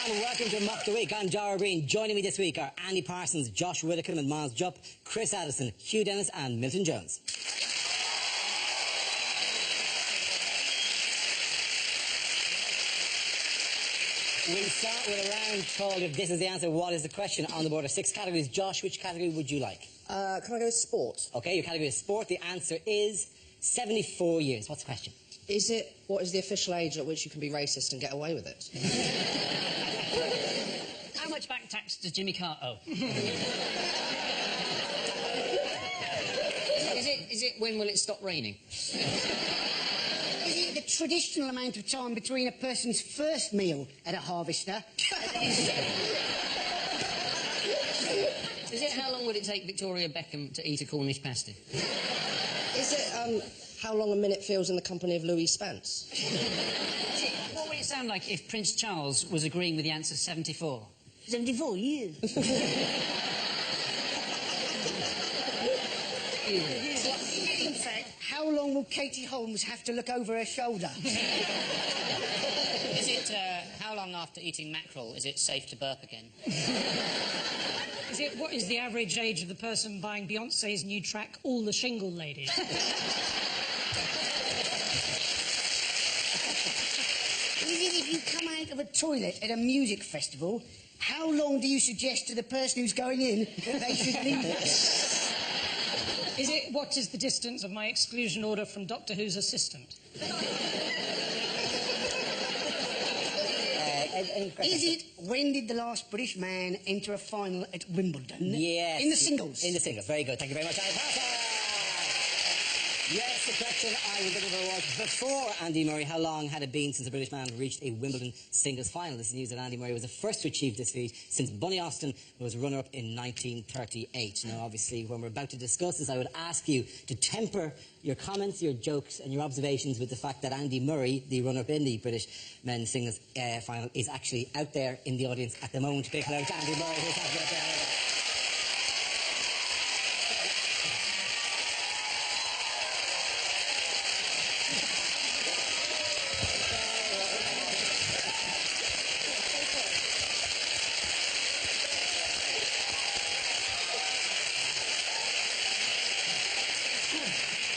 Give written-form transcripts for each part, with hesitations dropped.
and welcome to Mock the Week. I'm Dara Breen. Joining me this week are Andy Parsons, Josh Whittaker and Miles Jupp, Chris Addison, Hugh Dennis and Milton Jones. We start with a round called If This Is the Answer, What is the Question? On the board of 6 categories. Josh, which category would you like? Can I go with sport? OK, your category is sport. The answer is 74 years. What's the question? What is the official age at which you can be racist and get away with it? How much back tax does Jimmy Carr owe? Is it when will it stop raining? Is it the traditional amount of time between a person's first meal at a harvester? Is it how long would it take Victoria Beckham to eat a Cornish pasty? Is it, how long a minute feels in the company of Louis Spence? What would it sound like if Prince Charles was agreeing with the answer 74? 74 years. In fact, how long will Katie Holmes have to look over her shoulder? Is it, how long after eating mackerel is it safe to burp again? What is the average age of the person buying Beyoncé's new track, All the Shingle Ladies? If you come out of a toilet at a music festival, how long do you suggest to the person who's going in that they should leave it? What is the distance of my exclusion order from Doctor Who's assistant? Is it when did the last British man enter a final at Wimbledon? Yes. In the singles. In the singles. Very good. Thank you very much, Andy Parsons. Yes, the question I was looking for was, before Andy Murray, how long had it been since a British man reached a Wimbledon singles final? This is news that Andy Murray was the first to achieve this feat since Bunny Austin was runner-up in 1938. Now, obviously, when we're about to discuss this, I would ask you to temper your comments, your jokes and your observations with the fact that Andy Murray, the runner-up in the British men's singles final, is actually out there in the audience at the moment. Big hello to Andy Murray, who's out there.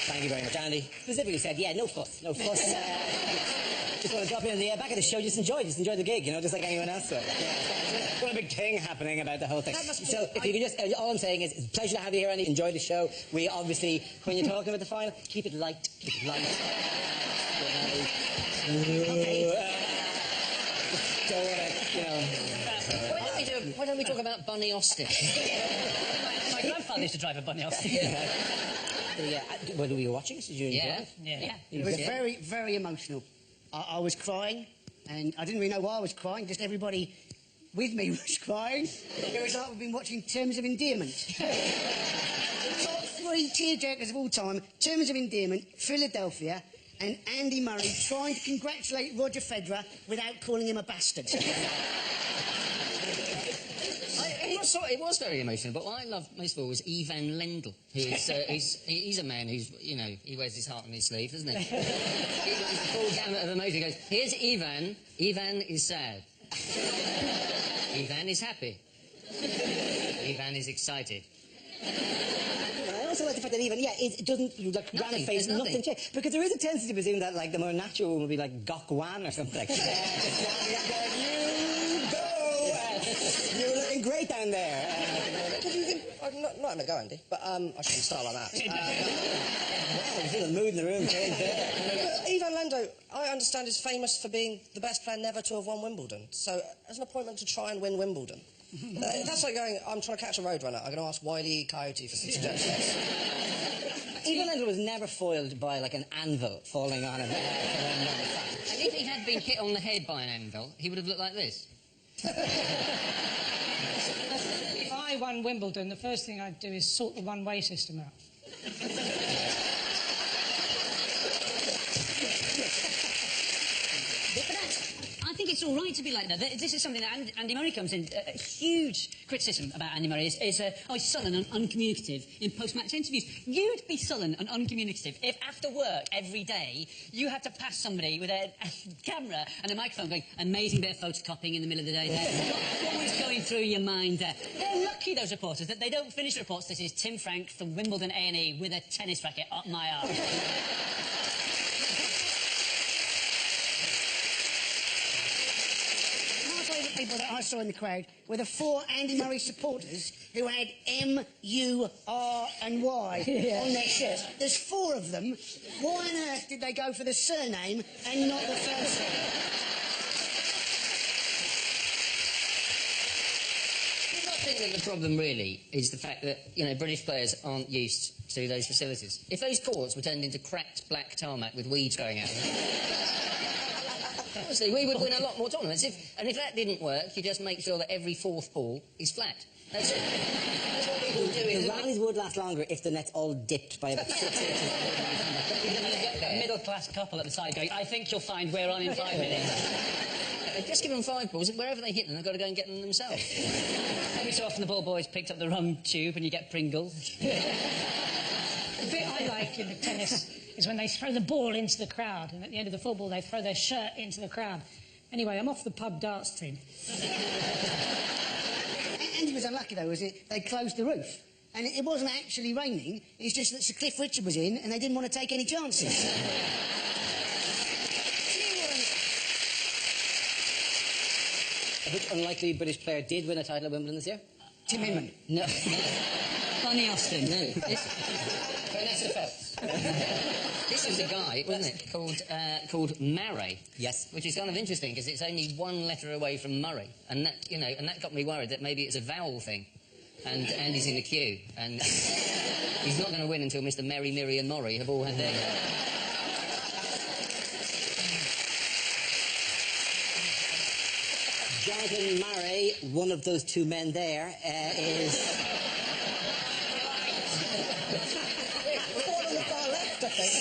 Thank you very much, Andy. Specifically said, yeah, no fuss, no fuss. Just want to drop in the back of the show, just enjoy the gig, you know, just like anyone else would. Yeah, got a big thing happening about the whole thing. So, if you can just, all I'm saying is, it's a pleasure to have you here, Andy. Enjoy the show. We obviously, when you're talking about the final, keep it light, keep it light. Don't want to, you know. Why don't we talk about Bunny Austin? My grandfather used to drive a Bunny Austin. Were you watching? Did you enjoy it? Yeah. It was very, very emotional. I was crying, and I didn't really know why I was crying, just everybody with me was crying. It was like we've been watching Terms of Endearment. The top 3 tearjerkers of all time, Terms of Endearment, Philadelphia, and Andy Murray trying to congratulate Roger Federer without calling him a bastard. It was very emotional, but what I loved most of all was Ivan Lendl, who's he's a man who's, you know, he wears his heart on his sleeve, doesn't he? He runs the full gamut of emotion. He goes, here's Ivan. Ivan is sad. Ivan is happy. Ivan is excited. I also like the fact that even, it doesn't, like, round face, nothing change. Because there is a tendency to presume that, like, the more natural one would be, like, Gok Wan or something. You were looking great down there. What do you think? I'm not having a go, Andy, but I shouldn't start like that. Wow, you feel the mood in the room change there. Ivan Lendl, I understand, is famous for being the best player never to have won Wimbledon. So, as an appointment to try and win Wimbledon, that's like going, I'm trying to catch a roadrunner. I'm going to ask Wile E. Coyote for some suggestions. Ivan Lendl was never foiled by, like, an anvil falling on him. And if he had been hit on the head by an anvil, he would have looked like this. If I won Wimbledon, the first thing I'd do is sort the one-way system out. I think it's it's all right to be like that. This is something that Andy Murray comes in. A huge criticism about Andy Murray is he's sullen and uncommunicative in post-match interviews. You'd be sullen and uncommunicative if after work every day you had to pass somebody with a camera and a microphone going, amazing bit of photocopying in the middle of the day. What was going through your mind there? They're lucky, those reporters, that they don't finish the reports. This is Tim Frank from Wimbledon A&E with a tennis racket up my arse. People that I saw in the crowd were the 4 Andy Murray supporters who had M, U, R and Y on their shirts. There's 4 of them. Why on earth did they go for the surname and not the first name? I think that the problem really is the fact that, you know, British players aren't used to those facilities. If those courts were turned into cracked black tarmac with weeds growing out of them, honestly, we would win a lot more tournaments. And if that didn't work, you just make sure that every 4th ball is flat. That's it. That's what people do. The rallies would last longer if the net's all dipped by about 6 inches. A middle-class couple at the side going, I think you'll find we're on in 5 minutes. Just give them 5 balls, and wherever they hit them, they've got to go and get them themselves. Every so often the ball boys picked up the wrong tube and you get Pringles. The bit I like in the tennis is when they throw the ball into the crowd, and at the end of the football they throw their shirt into the crowd. Anyway, I'm off the pub darts team. Andy was unlucky, though, was it? They closed the roof. And it wasn't actually raining, it's just that Sir Cliff Richard was in and they didn't want to take any chances. Which unlikely British player did win a title at Wimbledon this year? Tim Inman. No. Bunny Austin. No. Vanessa Phelps. This was a guy, wasn't it, called Murray. Yes. Which is kind of interesting because it's only 1 letter away from Murray, and that, you know, and that got me worried that maybe it's a vowel thing, and Andy's in the queue, and he's not going to win until Mr. Mary, Miri, and Murray have all had their. Jonathan Murray, one of those 2 men there, is... One on the far left, I think.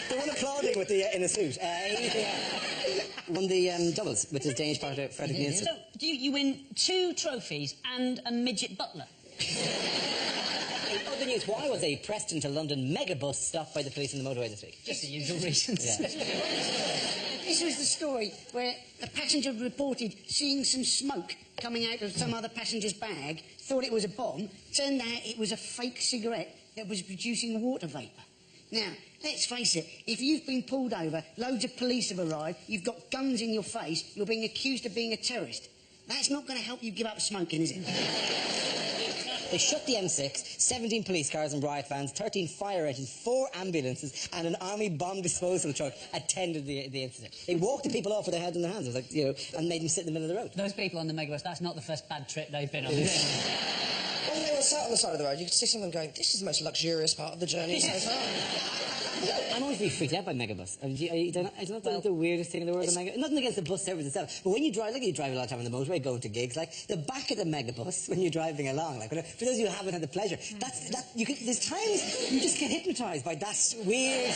the one applauding with the in a suit. Won the doubles with his Danish partner Fredrik Nielsen. So, you win 2 trophies and a midget butler. Other news, why was a Preston to London megabus stopped by the police on the motorway this week? Just the usual reasons. Yeah. This was the story where a passenger reported seeing some smoke coming out of some other passenger's bag, thought it was a bomb, turned out it was a fake cigarette that was producing water vapour. Now, let's face it, if you've been pulled over, loads of police have arrived, you've got guns in your face, you're being accused of being a terrorist. That's not going to help you give up smoking, is it? They shut the M6, 17 police cars and riot vans, 13 fire engines, 4 ambulances and an army bomb disposal truck attended the incident. They walked the people off with their heads in their hands, it was like, you know, and made them sit in the middle of the road. Those people on the megabus, that's not the first bad trip they've been on. When they were sat on the side of the road, you could see some of them going, this is the most luxurious part of the journey so far. I'm always really freaked out by megabus. I don't know the weirdest thing in the world. Nothing against the bus service itself, but when you drive, like you drive a lot of time on the motorway, going to gigs, like the back of the megabus when you're driving along, like for those of you who haven't had the pleasure, there's times you just get hypnotised by that weird.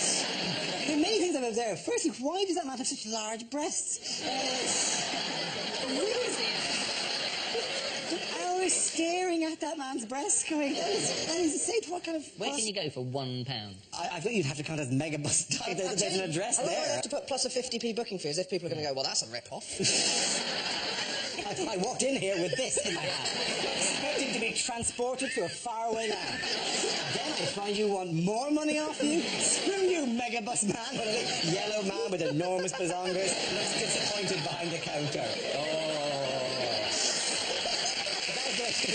There are many things I've observed. Firstly, why does that man have such large breasts? Staring at that man's breast, going, that is insane. What kind of... Where can you go for £1? I thought you'd have to contact Megabus. There's an address there. I have to put plus a 50p booking fee as if people are going to go, well, that's a rip-off. I walked in here with this in my hand, expecting to be transported to a faraway land. Then I find you want more money off you? Screw you, Megabus man. What a yellow man with enormous bazongas looks disappointed behind the counter. Oh. I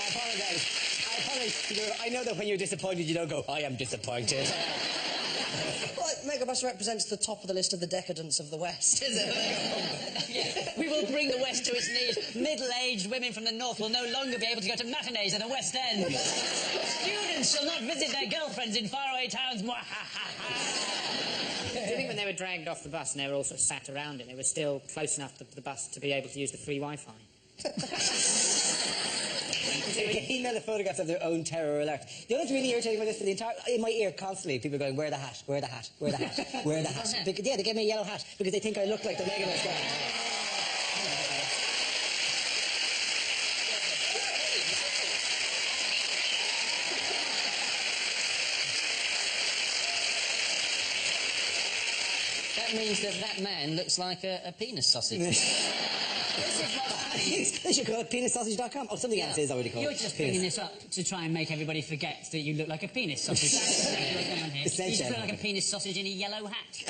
apologise. I know that when you're disappointed, you don't go, I am disappointed. Well, Megabus represents the top of the list of the decadence of the West, is it? Yeah. We will bring the West to its knees. Middle-aged women from the North will no longer be able to go to matinees at the West End. Students shall not visit their girlfriends in faraway towns. Do you think when they were dragged off the bus and they were all sort of sat around it, they were still close enough to the bus to be able to use the free Wi-Fi? email the photographs of their own terror alert. You know what's really irritating about this? For the entire, in my ear constantly, people are going, wear the hat, wear the hat, wear the hat, wear the hat. Because, yeah, they gave me a yellow hat because they think I look like the Megalith guy. That means that man looks like a penis sausage. They should call it penissausage.com. Oh, something else is already called. You're just bringing this up to try and make everybody forget that you look like a penis sausage. That's exactly what's going on here. You just look like a penis sausage in a yellow hat.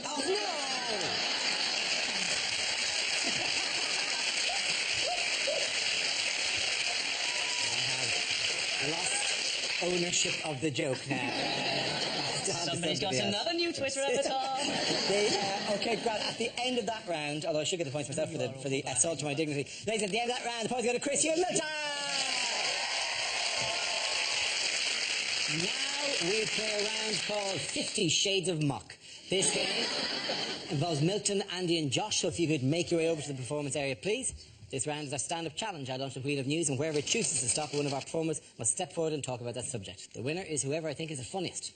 Oh, no! I have lost ownership of the joke now. Somebody's got another new Twitter avatar. Okay, Grant, at the end of that round, although I should get the points myself for the assault to my dignity, ladies, at the end of that round, the points go to Chris Hughlett. Now we play a round called 50 Shades of Mock. This game involves Milton, Andy and Josh, so if you could make your way over to the performance area, please. This round is our stand-up challenge. I launch a wheel of news, and wherever it chooses to stop, one of our performers must step forward and talk about that subject. The winner is whoever I think is the funniest.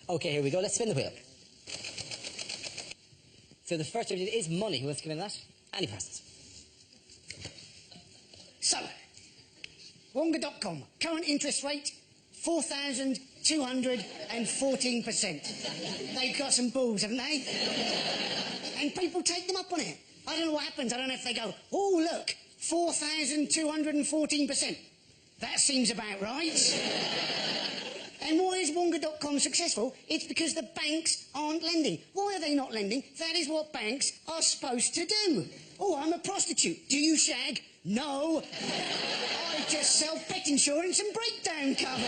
Okay, here we go. Let's spin the wheel. So the first subject is money. Who wants to come in that? Andy Parsons. So, Wonga.com, current interest rate, 4,214%. They've got some balls, haven't they? And people take them up on it. I don't know what happens. I don't know if they go, oh, look, 4,214%. That seems about right. And why is Wonga.com successful? It's because the banks aren't lending. Why are they not lending? That is what banks are supposed to do. Oh, I'm a prostitute. Do you shag? No. I just sell pet insurance and breakdown cover.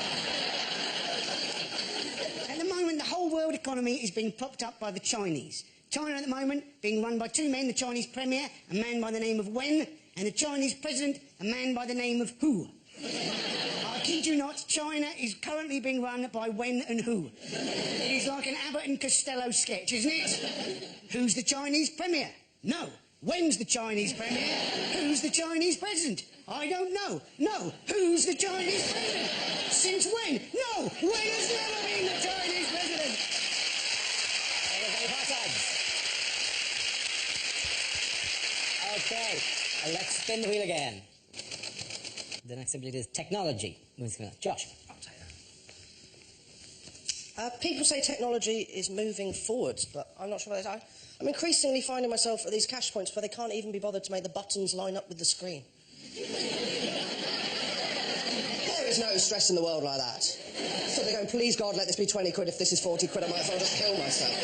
At the moment, the whole world economy is being propped up by the Chinese. China at the moment being run by two men, the Chinese premier, a man by the name of Wen, and the Chinese president, a man by the name of Hu. I kid you not, China is currently being run by Wen and Hu. It is like an Abbott and Costello sketch, isn't it? Who's the Chinese premier? No. When's the Chinese premier? Who's the Chinese president? I don't know. No. Who's the Chinese president? Since when? No. Wen has never been the Chinese president. Okay, let's spin the wheel again. The next subject is technology. Josh. People say technology is moving forwards, but I'm not sure what that is. I'm increasingly finding myself at these cash points where they can't even be bothered to make the buttons line up with the screen. There is no stress in the world like that. So they're going, please God, let this be 20 quid. If this is 40 quid, I might as well just kill myself.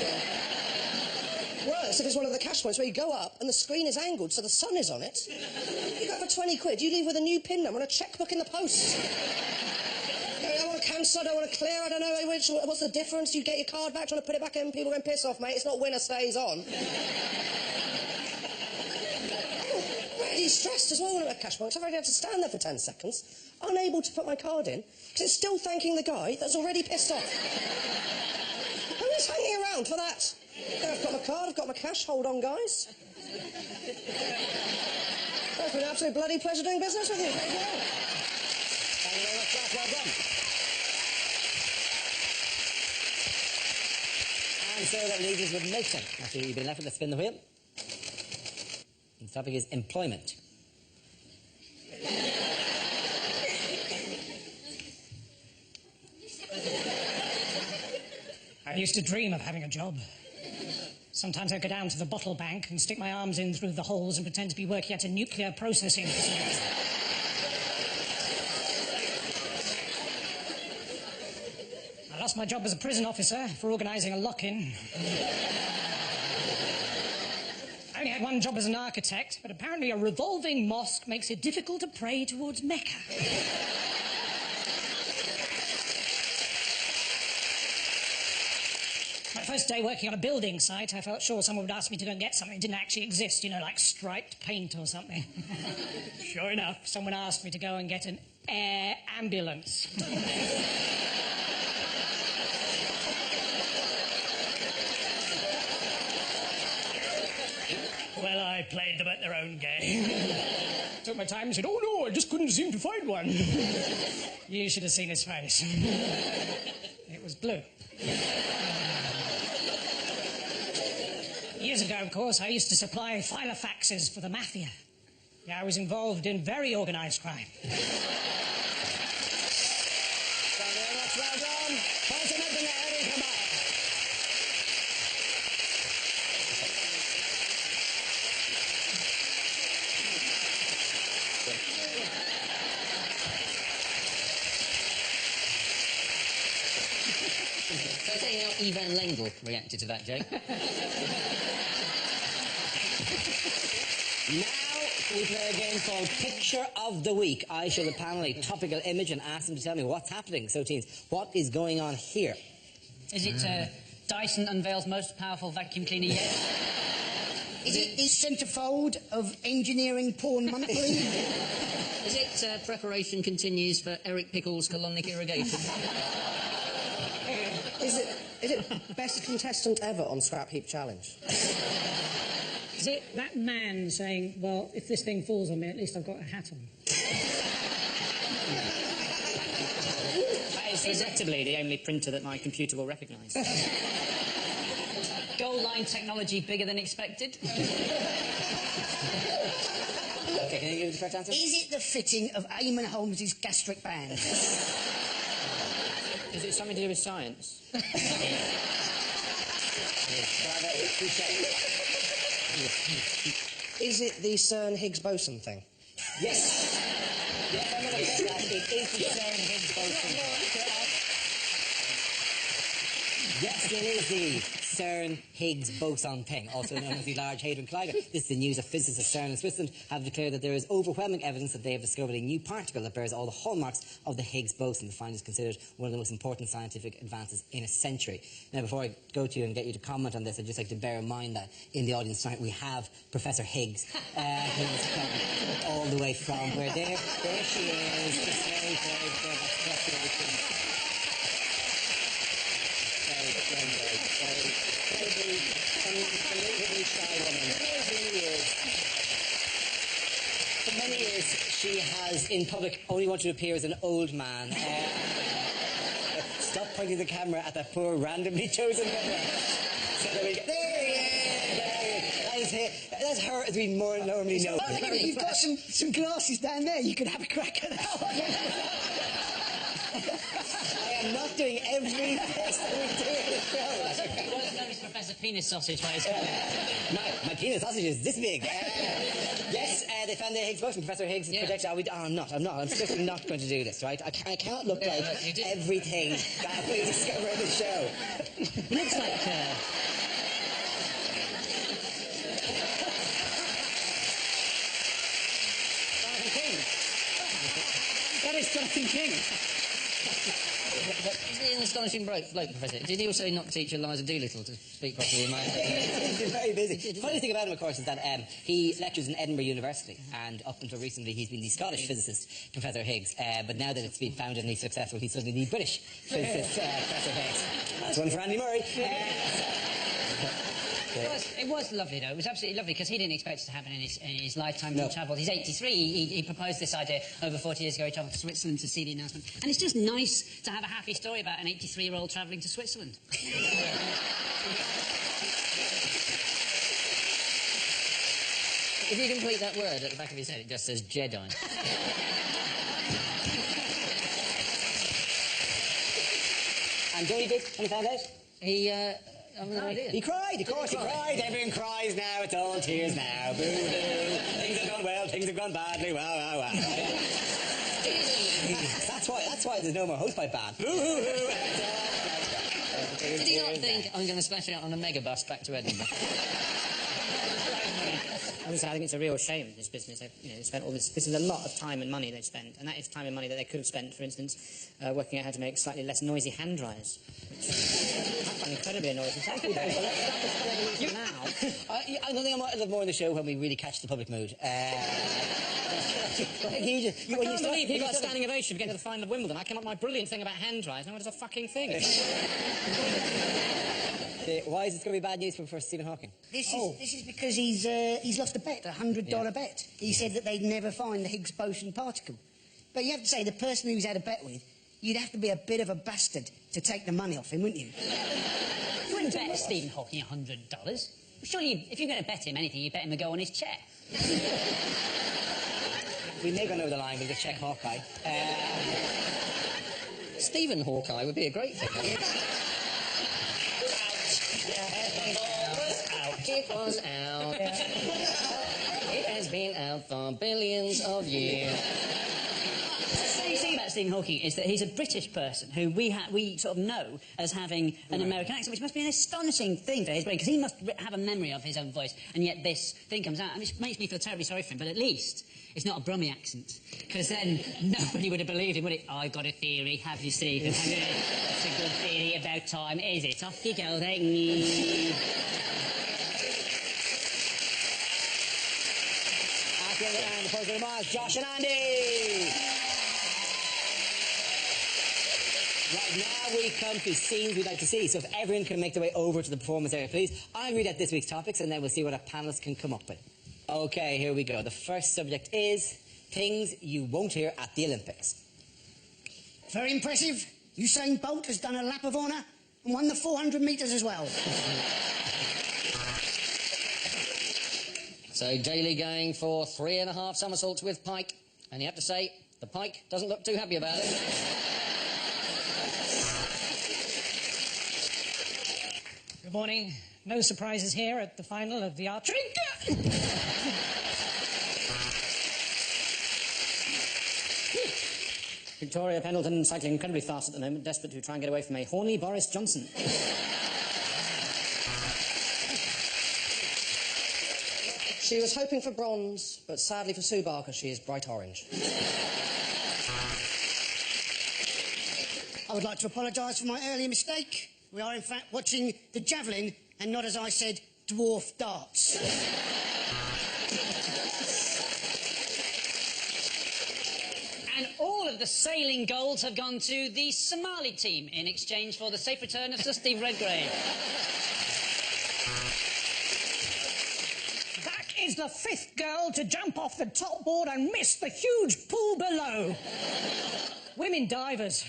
Worse if it's one of the cash points where you go up and the screen is angled so the sun is on it. You go for 20 quid, you leave with a new PIN number and a chequebook in the post. I want to cancel, I don't want to clear, I don't know what's the difference. You get your card back, trying to put it back in, people going, piss off, mate, it's not winner stays on. I'm really stressed as well when I'm at cash points. I've already had to stand there for 10 seconds, unable to put my card in, because it's still thanking the guy that's already pissed off. Who's hanging around for that? I've got my card, I've got my cash, hold on, guys. It's been an absolute bloody pleasure doing business with you. Thank you. Thank you very much, Josh. Well done. And so that leaves us with Milton. After you've been left with, let's spin the wheel. And the topic is employment. I used to dream of having a job. Sometimes I'd go down to the bottle bank and stick my arms in through the holes and pretend to be working at a nuclear processing facility. I lost my job as a prison officer for organising a lock-in. I only had one job as an architect, but apparently a revolving mosque makes it difficult to pray towards Mecca. My first day working on a building site, I felt sure someone would ask me to go and get something that didn't actually exist, you know, like striped paint or something. Sure enough, someone asked me to go and get an air ambulance. Well, I played them at their own game. Took took my time and said, "Oh no, I just couldn't seem to find one." You should have seen his face. It was blue. Years ago, of course, I used to supply filofaxes for the mafia. Yeah, I was involved in very organised crime. Thank you very much, well done. Point him at the net and come back. So I tell you how Ivan Lendl reacted to that joke. Now we play a game called Picture of the Week. I show the panel a topical image and ask them to tell me what's happening. So, teens, what is going on here? Is it Dyson unveils most powerful vacuum cleaner yet? Is it the centrefold of Engineering Porn Monthly? Is it preparation continues for Eric Pickle's colonic irrigation? Is it best contestant ever on Scrap Heap Challenge? Is it that man saying, "Well, if this thing falls on me, at least I've got a hat on"? That is regrettably the only printer that my computer will recognise. Goal line technology bigger than expected? Okay, can you give the correct answer? Is it the fitting of Eamon Holmes' gastric band? Is it something to do with science? Is it the CERN Higgs boson thing? Yes. Yes, I'm going to say that. It is the CERN Higgs boson. Yes, it is the CERN Higgs boson thing, also known as the Large Hadron Collider. This is the news of physicists at CERN in Switzerland have declared that there is overwhelming evidence that they have discovered a new particle that bears all the hallmarks of the Higgs boson. The find is considered one of the most important scientific advances in a century. Now, before I go to you and get you to comment on this, I'd just like to bear in mind that in the audience tonight we have Professor Higgs, who's come all the way from where there she is. Just very, very good. For many years, she has, in public, only wanted to appear as an old man. Stop pointing the camera at that poor randomly chosen member. So there we go. There he is! That's her as we more normally know. Oh, you've got some glasses down there. You can have a crack at that one. I am not doing every test that we do in the show. Well, it's known as Professor Penis Sausage by his My penis sausage is this big. Yes, they found the Higgs boson. Professor Higgs is projectile. I'm not. I'm seriously not going to do this, right? I cannot look like everything that we discover in the show. It looks like... That is Jonathan King. Isn't he an astonishing bloke, Professor? Did he also not teach Eliza Doolittle to speak properly in my... He's been very busy. The funny thing about him, of course, is that he lectures in Edinburgh University, and up until recently he's been the Scottish physicist, Professor Higgs. But now that it's been found and he's successful, he's suddenly the British physicist, Professor Higgs. That's one for Andy Murray. It was lovely, though. It was absolutely lovely, because he didn't expect it to happen in his lifetime. No. He travelled. He's 83. He proposed this idea over 40 years ago. He travelled to Switzerland to see the announcement. And it's just nice to have a happy story about an 83-year-old travelling to Switzerland. If you complete that word at the back of his head, it just says Jedi. And Johnny Biggs, when he found out? I've no idea. He cried, of course he cried. Everyone cries now, it's all tears now. Boo-hoo. Things have gone well, things have gone badly. Wow, wow, wow. That's why there's no more hosepipe ban. Boo-hoo-hoo. Did he not think, I'm going to splash out on a megabus back to Edinburgh? Honestly, I think it's a real shame, this business. They've spent all this... This is a lot of time and money they've spent, and that is time and money that they could have spent, for instance, working out how to make slightly less noisy hand dryers. Which I find incredibly annoying. Thank you, though. Let's stop this revolution now. I don't think I might love more in the show when we really catch the public mood. I can't believe he got a standing ovation for getting to the final of Wimbledon. I came up with my brilliant thing about hand dryers. No one does a fucking thing. Why is this going to be bad news for Stephen Hawking? This is because he's lost a bet, a $100 bet. He said that they'd never find the Higgs boson particle. But you have to say, the person who's had a bet with, you'd have to be a bit of a bastard to take the money off him, wouldn't you? You wouldn't bet Stephen Hawking $100. Surely, if you're going to bet him anything, you bet him a go on his chair. We may go over the line, we'll just check Hawkeye. Stephen Hawkeye would be a great figure. It was out. It has been out for billions of years. The thing about Stephen Hawking is that he's a British person who we sort of know as having an American accent, which must be an astonishing thing for his brain, because he must have a memory of his own voice, and yet this thing comes out, and it makes me feel terribly sorry for him, but at least it's not a Brummie accent, because then nobody would have believed him, would it? I've got a theory, have you, Stephen? It's a good theory about time, is it? Off you go, then. At the other end, the Post of the Mars, Josh and Andy! Right now we come to scenes we'd like to see, so if everyone can make their way over to the performance area, please. I'll read out this week's topics and then we'll see what our panellists can come up with. OK, here we go. The first subject is things you won't hear at the Olympics. Very impressive. Usain Bolt has done a lap of honour and won the 400 metres as well. So Daly going for 3.5 somersaults with Pike, and you have to say, the Pike doesn't look too happy about it. Good morning. No surprises here at the final of the archery. Victoria Pendleton cycling incredibly fast at the moment, desperate to try and get away from a horny Boris Johnson. She was hoping for bronze, but sadly for Sue Barker, she is bright orange. I would like to apologise for my earlier mistake. We are, in fact, watching the javelin and not, as I said, dwarf darts. And all of the sailing golds have gone to the Somali team in exchange for the safe return of Sir Steve Redgrave. That is the 5th girl to jump off the top board and miss the huge pool below. Women divers.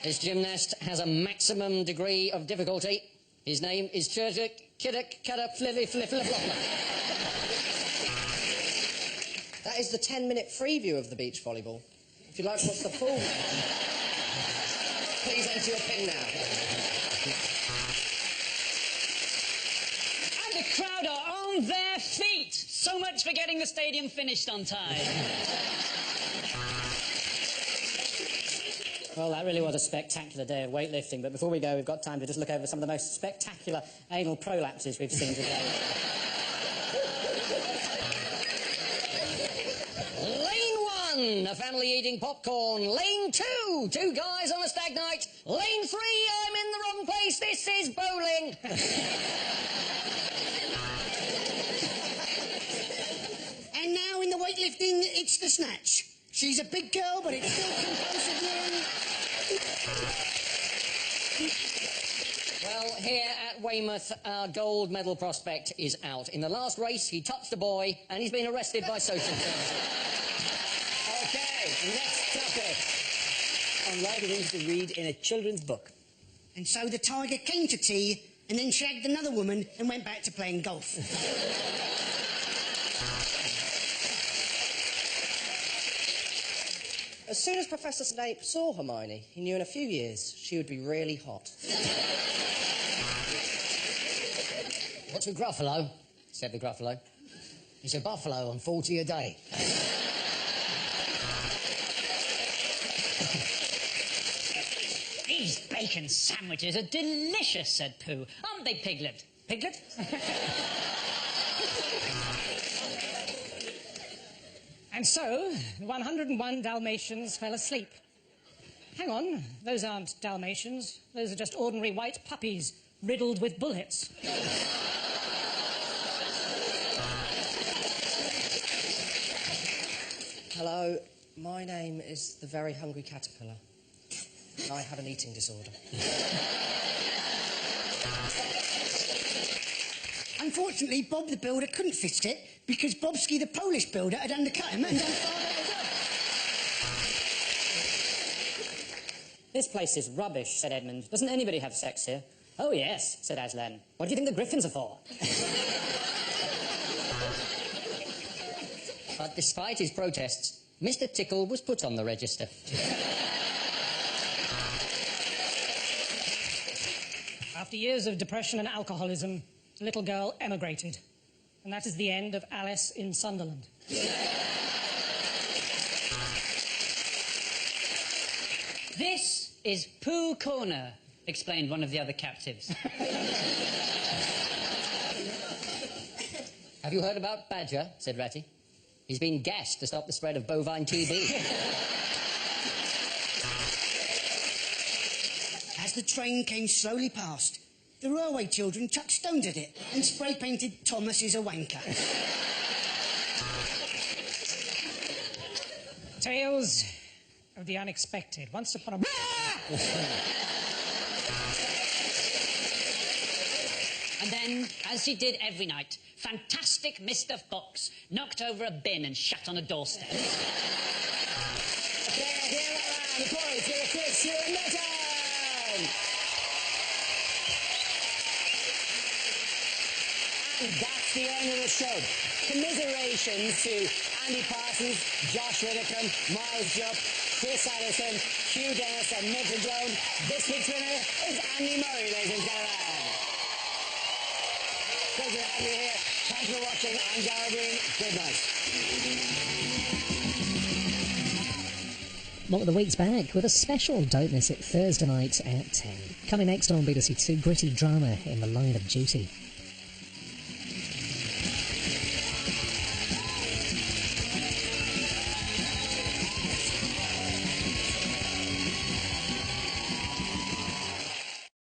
This gymnast has a maximum degree of difficulty. His name is Churchik Kiddick Kadda Flilly Flifliflopla. That is the 10-minute free view of the beach volleyball. If you'd like to watch the full... Please enter your pin now. And the crowd are on their feet. So much for getting the stadium finished on time. Well, that really was a spectacular day of weightlifting, but before we go, we've got time to just look over some of the most spectacular anal prolapses we've seen today. Lane 1, a family eating popcorn. Lane 2, 2 guys on a stag night. Lane 3, I'm in the wrong place, this is bowling. And now in the weightlifting, it's the snatch. She's a big girl, but it's still conclusive now. Well, here at Weymouth, our gold medal prospect is out. In the last race, he touched a boy, and he's been arrested by social services. OK, next topic. Unlike things to read in a children's book. And so the tiger came to tea and then shagged another woman and went back to playing golf. As soon as Professor Snape saw Hermione, he knew in a few years she would be really hot. What's with Gruffalo? Said the Gruffalo. He's a buffalo on 40 a day. These bacon sandwiches are delicious, said Pooh. Aren't they, Piglet? Piglet? And so, the 101 Dalmatians fell asleep. Hang on, those aren't Dalmatians. Those are just ordinary white puppies riddled with bullets. Hello, My name is the Very Hungry Caterpillar. I have an eating disorder. Unfortunately, Bob the builder couldn't fix it because Bobski the Polish builder had undercut him and done far better job. This place is rubbish, said Edmund. Doesn't anybody have sex here? Oh, yes, said Aslan. What do you think the griffins are for? But despite his protests, Mr. Tickle was put on the register. After years of depression and alcoholism, the little girl emigrated. And that is the end of Alice in Sunderland. This is Pooh Corner, explained one of the other captives. Have you heard about Badger? Said Ratty. He's been gashed to stop the spread of bovine TB. As the train came slowly past, the railway children chucked stones at it and spray-painted Thomas is a wanker. Tales of the unexpected. Once upon a... And then, as she did every night, fantastic Mr. Fox knocked over a bin and shut on a doorstep. Here around the boys, you're a fish, you're a legend! And that's the end of the show. Commiserations to Andy Parsons, Josh Widdicombe, Miles Jupp, Chris Addison, Hugh Dennis and Milton Jones. This week's winner is Andy Murray, ladies and gentlemen. Pleasure to have you here. Thanks for watching. I'm Gary Breen. Good night. Mock the Week's back with a special Don't Miss It Thursday night at 10. Coming next on BBC Two, gritty drama in The Line of Duty.